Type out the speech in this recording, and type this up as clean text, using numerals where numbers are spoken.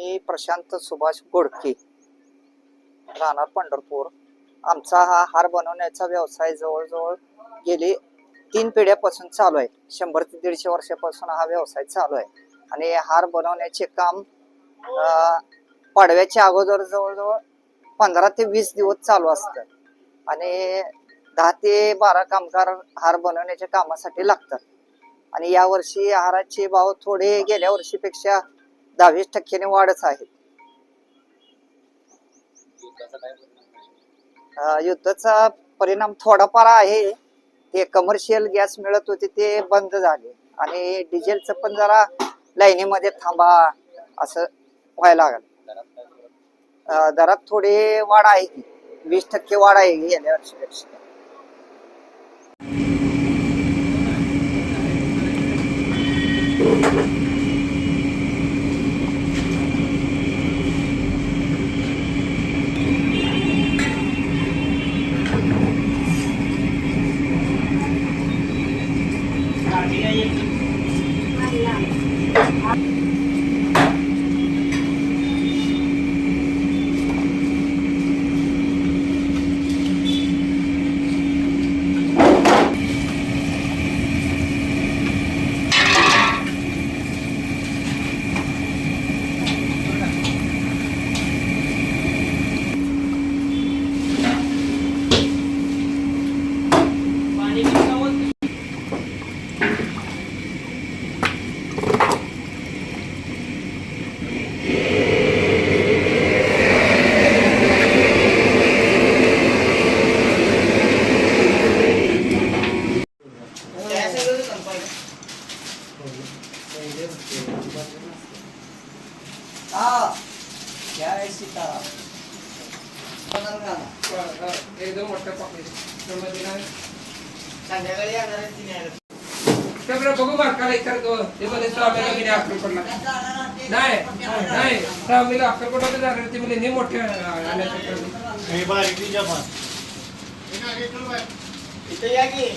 मी प्रशांत सुभाष गोडके, राहणार पंढरपूर. आमचा हा हार बनवण्याचा व्यवसाय जवळजवळ गेली 3 पिढ्यापासून चालू आहे. 100 ते 150 वर्षापासून हा व्यवसाय चालू आहे. आणि हार बनवण्याचे काम पाडव्याच्या अगोदर जवळजवळ 15 ते 20 दिवस चालू असतं आणि 10 ते 12 कामगार हार बनवण्याच्या कामासाठी लागतात. आणि या वर्षी हाराचे भाव थोडे गेल्या वर्षीपेक्षा 10-20% वाढच आहे. युद्धाचा परिणाम थोडाफार आहे. ते कमर्शियल गॅस मिळत होते ते बंद झाले आणि डिझेलचं पण जरा लाईनीमध्ये थांबा असं व्हायला लागलं. दरात थोडी वाढ आहे, 20% वाढ आहे गेल्या वर्षीपेक्षा. एकदम मोठ्या पाकळी संध्याकाळी येणार सगळं बघू बरं काय करतो ते मध्ये स्वामीला गेले अक्कलकोटला नाही स्वामीला अक्कलकोटला जाणार ते म्हणजे नाही मोठ्या आल्याचं इथे या की